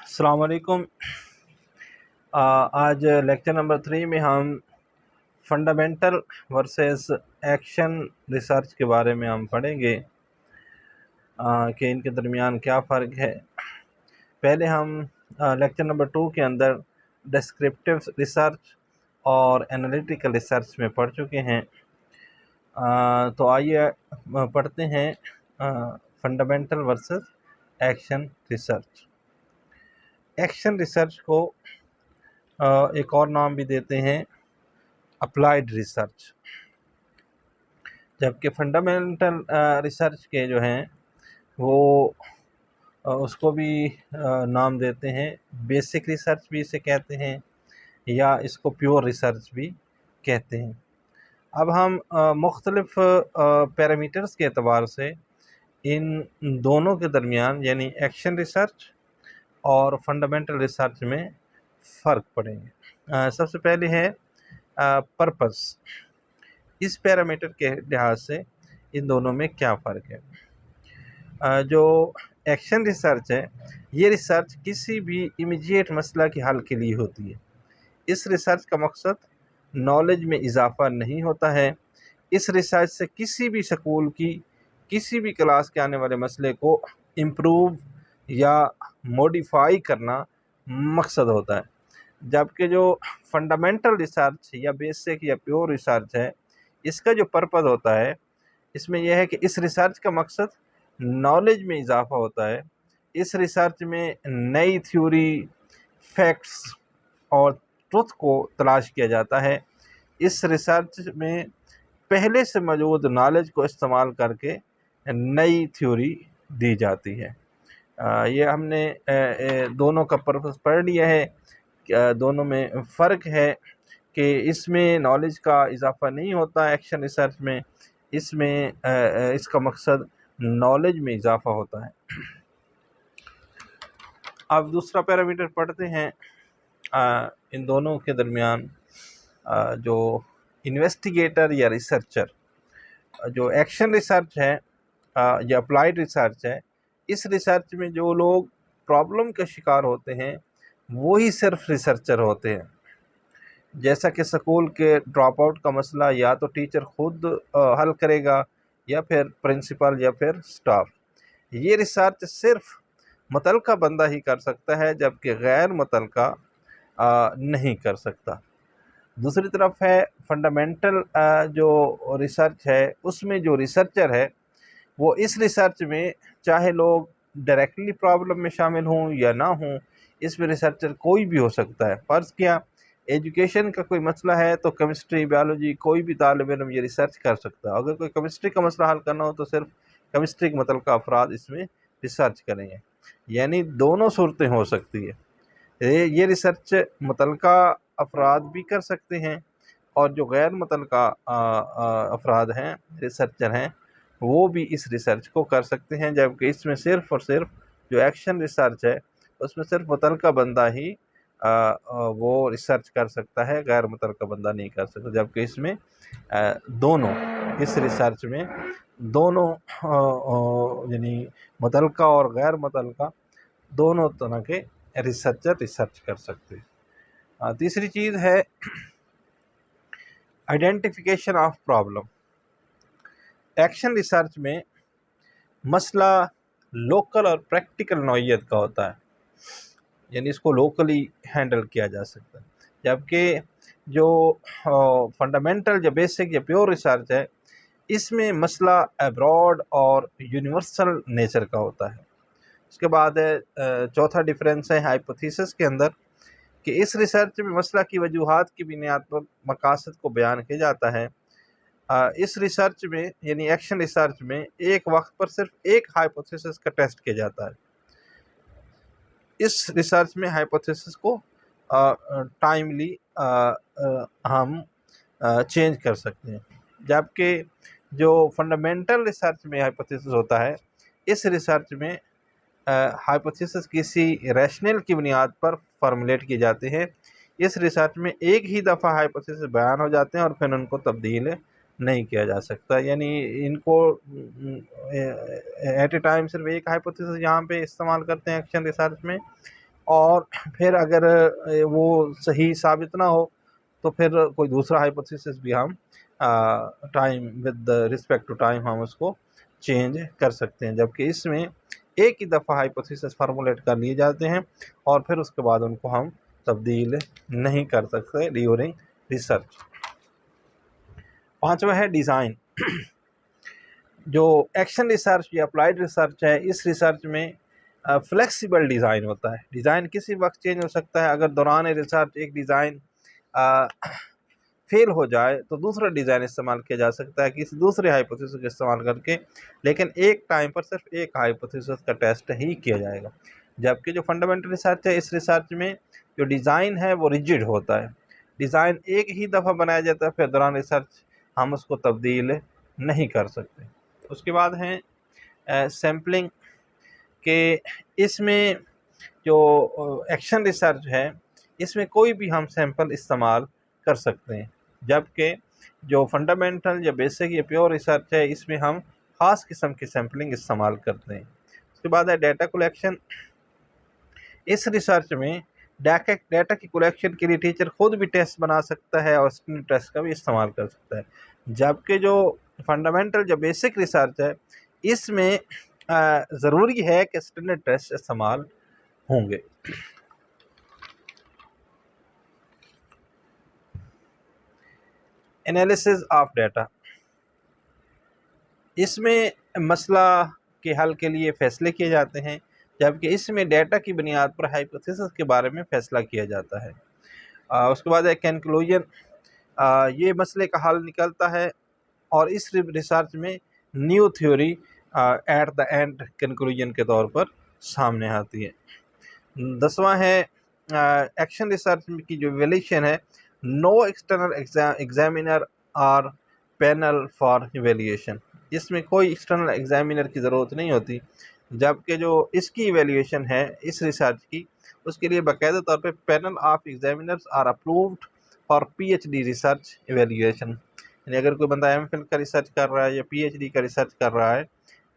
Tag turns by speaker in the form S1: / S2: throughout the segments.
S1: السلام علیکم۔ آج لیکچر نمبر 3 میں ہم فنڈامنٹل ورسز ایکشن ریسرچ کے بارے میں ہم پڑھیں گے کہ ان کے درمیان کیا فرق ہے۔ پہلے ہم لیکچر نمبر 2 کے اندر ڈسکرپٹیو ریسرچ اور انالیٹیکل ریسرچ میں پڑھ چکے ہیں۔ تو آئیے پڑھتے ہیں fundamental versus action research. Action research کو ایک اور نام بھی دیتے ہیں اپلائیڈ ریسرچ، جبکہ فنڈامنٹل ریسرچ کے جو ہیں وہ اس کو بھی نام دیتے ہیں بیسک ریسرچ بھی اسے کہتے ہیں، یا اس کو پیور ریسرچ بھی کہتے ہیں۔ اب ہم مختلف پیرامیٹرز کے اعتبار سے ان دونوں کے درمیان یعنی ایکشن ریسرچ اور فنڈامنٹل ریسرچ میں فرق پڑیں گے۔ سب سے پہلے ہے پرپس۔ اس پیرامیٹر کے لحاظ سے ان دونوں میں کیا فرق ہے۔ جو ایکشن ریسرچ ہے یہ ریسرچ کسی بھی امیجیٹ مسئلہ کے حل کے لیے ہوتی ہے۔ اس ریسرچ کا مقصد نالج میں اضافہ نہیں ہوتا ہے۔ اس ریسرچ سے کسی بھی سکول کی کسی بھی کلاس کے آنے والے مسئلے کو امپروو یا موڈیفائی کرنا مقصد ہوتا ہے، جبکہ جو فنڈامنٹل ریسرچ یا بیسک یا پیور ریسرچ ہے اس کا جو پرپز ہوتا ہے اس میں یہ ہے کہ اس ریسرچ کا مقصد نالج میں اضافہ ہوتا ہے۔ اس ریسرچ میں نئی تھیوری، فیکٹس اور ٹروتھ کو تلاش کیا جاتا ہے۔ اس ریسرچ میں پہلے سے موجود نالج کو استعمال کر کے نئی تھیوری دی جاتی ہے۔ یہ ہم نے دونوں کا پرپس پڑھ لیا ہے کہ دونوں میں فرق ہے کہ اس میں نالج کا اضافہ نہیں ہوتا ایکشن ریسرچ میں، اس میں اس کا مقصد نالج میں اضافہ ہوتا ہے۔ اب دوسرا پیرامیٹر پڑھتے ہیں ان دونوں کے درمیان جو انویسٹیگیٹر یا ریسرچر۔ جو ایکشن ریسرچ ہے یا اپلائیڈ ریسرچ ہے، اس ریسرچ میں جو لوگ پرابلم کا شکار ہوتے ہیں وہی صرف ریسرچر ہوتے ہیں، جیسا کہ سکول کے ڈراپ آؤٹ کا مسئلہ یا تو ٹیچر خود حل کرے گا یا پھر پرنسپل یا پھر سٹاف۔ یہ ریسرچ صرف متعلقہ بندہ ہی کر سکتا ہے جبکہ غیر متعلقہ نہیں کر سکتا۔ دوسری طرف ہے فنڈامنٹل جو ریسرچ ہے، اس میں جو ریسرچر ہے وہ اس ریسرچ میں چاہے لوگ ڈائریکٹلی پرابلم میں شامل ہوں یا نہ ہوں، اس میں ریسرچر کوئی بھی ہو سکتا ہے۔ فرض کیا ایجوکیشن کا کوئی مسئلہ ہے تو کیمسٹری، بیالوجی کوئی بھی طالب علم یہ ریسرچ کر سکتا ہے۔ اگر کوئی کیمسٹری کا مسئلہ حل کرنا ہو تو صرف کیمسٹری کے متعلقہ افراد اس میں ریسرچ کریں گے، یعنی دونوں صورتیں ہو سکتی ہے۔ یہ ریسرچ متعلقہ افراد بھی کر سکتے ہیں اور جو غیر متعلقہ افراد ہیں، ریسرچر ہیں، وہ بھی اس ریسرچ کو کر سکتے ہیں، جبکہ اس میں صرف اور صرف جو ایکشن ریسرچ ہے اس میں صرف متعلقہ بندہ ہی وہ ریسرچ کر سکتا ہے، غیر متعلقہ بندہ نہیں کر سکتا، جبکہ اس میں دونوں اس ریسرچ میں دونوں یعنی متعلقہ اور غیر متعلقہ دونوں طرح کے ریسرچر ریسرچ کر سکتے ہیں۔ تیسری چیز ہے identification of problem. Action research میں مسئلہ لوکل اور پریکٹیکل نوعیت کا ہوتا ہے، یعنی اس کو لوکلی ہینڈل کیا جا سکتا ہے، جبکہ جو فنڈامنٹل یا بیسک یا پیور ریسرچ ہے اس میں مسئلہ ایبراڈ اور یونیورسل نیچر کا ہوتا ہے۔ اس کے بعد ہے چوتھا ڈیفرنس ہے ہائپوتھیسس کے اندر، کہ اس ریسرچ میں مسئلہ کی وجوہات کی بنیاد پر مقاصد کو بیان کیا جاتا ہے۔ اس ریسرچ میں یعنی ایکشن ریسرچ میں ایک وقت پر صرف ایک ہائپوتھیسس کا ٹیسٹ کیا جاتا ہے۔ اس ریسرچ میں ہائپوتھیسس کو ٹائملی ہم چینج کر سکتے ہیں، جبکہ جو فنڈامنٹل ریسرچ میں ہائپوتھیسس ہوتا ہے اس ریسرچ میں ہائپوتھیسس کسی ریشنل کی بنیاد پر فارمولیٹ کیے جاتے ہیں۔ اس ریسرچ میں ایک ہی دفعہ ہائپوتھیسس بیان ہو جاتے ہیں اور پھر ان کو تبدیل نہیں کیا جا سکتا، یعنی ان کو ایٹ اے ٹائم صرف ایک ہائپوتھیسس یہاں پہ استعمال کرتے ہیں ایکشن ریسرچ میں، اور پھر اگر وہ صحیح ثابت نہ ہو تو پھر کوئی دوسرا ہائپوتھیسس بھی ہم time with respect to time ہم اس کو چینج کر سکتے ہیں، جبکہ اس میں ایک ہی دفعہ ہائپوتھیسس فارمولیٹ کر لیے جاتے ہیں اور پھر اس کے بعد ان کو ہم تبدیل نہیں کر سکتے ڈیورنگ ریسرچ۔ پانچواں ہے ڈیزائن۔ جو ایکشن ریسرچ یا اپلائیڈ ریسرچ ہے، اس ریسرچ میں فلیکسیبل ڈیزائن ہوتا ہے۔ ڈیزائن کسی وقت چینج ہو سکتا ہے۔ اگر دوران ریسرچ ایک ڈیزائن فیل ہو جائے تو دوسرا ڈیزائن استعمال کیا جا سکتا ہے کسی دوسرے ہائپوتھیسس کا استعمال کر کے، لیکن ایک ٹائم پر صرف ایک ہائپوتھیسس کا ٹیسٹ ہی کیا جائے گا، جبکہ جو فنڈامنٹل ریسرچ ہے، اس ریسرچ میں جو ڈیزائن ہے وہ ریجڈ ہوتا ہے۔ ڈیزائن ایک ہی دفعہ بنایا جاتا ہے، پھر دوران ریسرچ ہم اس کو تبدیل نہیں کر سکتے۔ اس کے بعد ہیں سیمپلنگ، کہ اس میں جو ایکشن ریسرچ ہے اس میں کوئی بھی ہم سیمپل استعمال کر سکتے ہیں، جبکہ جو فنڈامنٹل یا بیسک یا پیور ریسرچ ہے اس میں ہم خاص قسم کی سیمپلنگ استعمال کرتے ہیں۔ اس کے بعد ہے ڈیٹا کلیکشن۔ اس ریسرچ میں ڈیٹا کی کلیکشن کے لیے ٹیچر خود بھی ٹیسٹ بنا سکتا ہے اور اسٹوڈنٹ ٹیسٹ کا بھی استعمال کر سکتا ہے، جبکہ جو فنڈامنٹل یا بیسک ریسرچ ہے اس میں ضروری ہے کہ اسٹوڈنٹ ٹیسٹ استعمال ہوں گے۔ انالیسز آف ڈیٹا، اس میں مسئلہ کے حل کے لیے فیصلے کیے جاتے ہیں، جبکہ اس میں ڈیٹا کی بنیاد پر ہائپوتھیسس کے بارے میں فیصلہ کیا جاتا ہے۔ اس کے بعد ہے کنکلوژن، یہ مسئلے کا حل نکلتا ہے اور اس ریسرچ میں new theory at the end conclusion کے طور پر سامنے آتی ہے۔ 10واں ہے ایکشن ریسرچ کی جو ایویلیویشن ہے، نو ایکسٹرنل ایگزامینر اور پینل فار ایویلیویشن، اس میں کوئی ایکسٹرنل ایگزامینر کی ضرورت نہیں ہوتی، جبکہ جو اس کی ایویلیویشن ہے اس ریسرچ کی، اس کے لیے باقاعدہ طور پہ panel of examiners are approved for P H D research evaluation, یعنی اگر کوئی بندہ ایم فل کا ریسرچ کر رہا ہے یا پی ایچ ڈی کا ریسرچ کر رہا ہے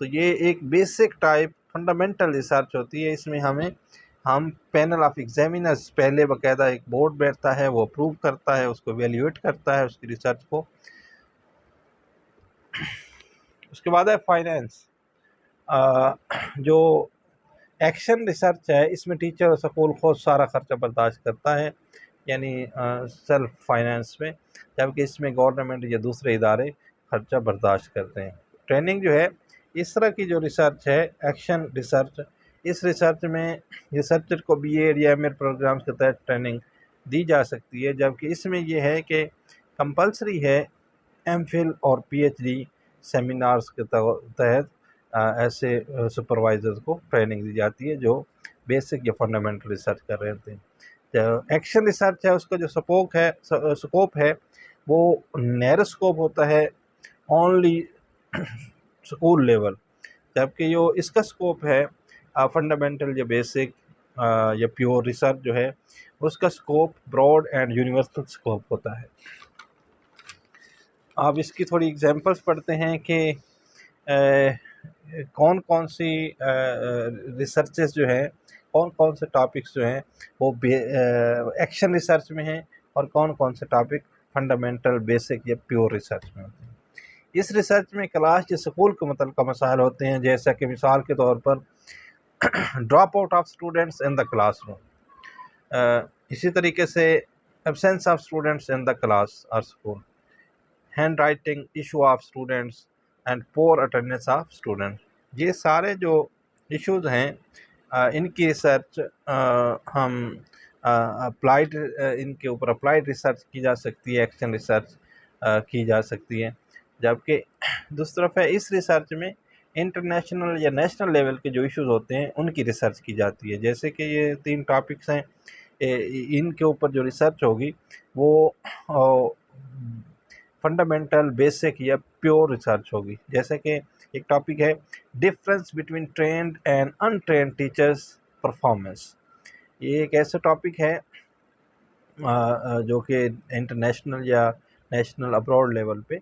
S1: تو یہ ایک بیسک ٹائپ فنڈامنٹل ریسرچ ہوتی ہے۔ اس میں ہم پینل آف ایگزامینرز، پہلے باقاعدہ ایک بورڈ بیٹھتا ہے، وہ اپروو کرتا ہے، اس کو ایویلیویٹ کرتا ہے اس کی ریسرچ کو۔ اس کے بعد ہے فائنینس۔ جو ایکشن ریسرچ ہے اس میں ٹیچر اور سکول خود سارا خرچہ برداشت کرتا ہے، یعنی سیلف فائنینس میں، جبکہ اس میں گورنمنٹ یا دوسرے ادارے خرچہ برداشت کرتے ہیں۔ ٹریننگ جو ہے، اس طرح کی جو ریسرچ ہے ایکشن ریسرچ، اس ریسرچ میں ریسرچر کو بی ایڈ یا ایم ایڈ پروگرامز کے تحت ٹریننگ دی جا سکتی ہے، جبکہ اس میں یہ ہے کہ کمپلسری ہے ایم فل اور پی ایچ ڈی سیمینارز کے تحت ایسے سپروائزرز کو ٹریننگ دی جاتی ہے جو بیسک یا فنڈامنٹل ریسرچ کر رہے ہوتے ہیں۔ جو ایکشن ریسرچ ہے اس کا جو سکوپ ہے وہ نیرو سکوپ ہوتا ہے، اونلی سکول لیول، جبکہ جو اس کا سکوپ ہے فنڈامنٹل یا بیسک یا پیور ریسرچ جو ہے اس کا scope broad and universal scope ہوتا ہے۔ آپ اس کی تھوڑی ایگزامپلس پڑھتے ہیں کہ کون کون سی ریسرچز جو ہیں، کون کون سے ٹاپکس جو ہیں وہ ایکشن ریسرچ میں ہیں اور کون کون سے ٹاپک فنڈامنٹل بیسک یا پیور ریسرچ میں ہوتے ہیں۔ اس ریسرچ میں کلاس یا سکول کے متعلقہ مسائل ہوتے ہیں، جیسا کہ مثال کے طور پر drop out of students in the classroom, اسی طریقے سے absence of students in the class اور school, handwriting issue of students and poor attendance of student. یہ سارے جو ایشوز ہیں ان کی ریسرچ ہم اپلائیڈ، ان کے اوپر اپلائیڈ ریسرچ کی جا سکتی ہے، ایکشن ریسرچ کی جا سکتی ہے، جبکہ دوسری طرف ہے اس ریسرچ میں انٹرنیشنل یا نیشنل لیول کے جو ایشوز ہوتے ہیں ان کی ریسرچ کی جاتی ہے۔ جیسے کہ یہ 3 ٹاپکس ہیں، ان کے اوپر جو ریسرچ ہوگی وہ فنڈامنٹل بیسک یا پیور ریسرچ ہوگی۔ جیسے کہ ایک ٹاپک ہے difference between trained and untrained teachers performance, یہ ایک ایسا ٹاپک ہے جو کہ انٹرنیشنل یا نیشنل ابراڈ لیول پہ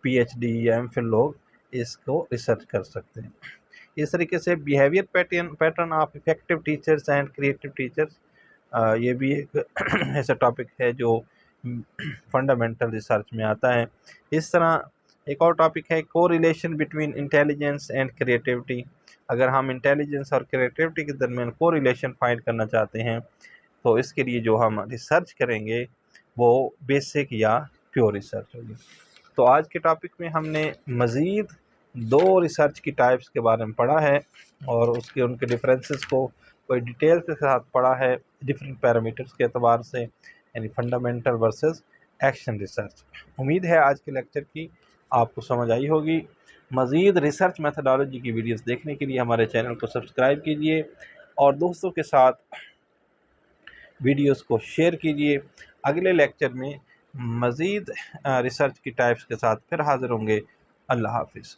S1: پی ایچ ڈی یا ایم فل لوگ اس کو ریسرچ کر سکتے ہیں۔ اس طریقے سے behaviour pattern of effective teachers and creative teachers, یہ بھی ایک ایسا ٹاپک ہے جو فنڈامنٹل ریسرچ میں آتا ہے۔ اس طرح ایک اور ٹاپک ہے کو relation between intelligence and creativity. اگر ہم انٹیلیجنس اور کریٹیوٹی کے درمیان کو ریلیشن فائنڈ کرنا چاہتے ہیں تو اس کے لیے جو ہم ریسرچ کریں گے وہ بیسک یا پیور ریسرچ ہوگی۔ تو آج کے ٹاپک میں ہم نے مزید 2 ریسرچ کی ٹائپس کے بارے میں پڑھا ہے اور ان کے ڈفرینسز کو کوئی ڈیٹیل کے ساتھ پڑھا ہے ڈفرینٹ پیرامیٹرز کے اعتبار سے، یعنی فنڈامنٹل ورسز ایکشن ریسرچ۔ امید ہے آج کے لیکچر کی آپ کو سمجھ آئی ہوگی۔ مزید ریسرچ میتھڈالوجی کی ویڈیوز دیکھنے کے لیے ہمارے چینل کو سبسکرائب کیجیے اور دوستوں کے ساتھ ویڈیوز کو شیئر کیجیے۔ اگلے لیکچر میں مزید ریسرچ کی ٹائپس کے ساتھ پھر حاضر ہوں گے۔ اللہ حافظ۔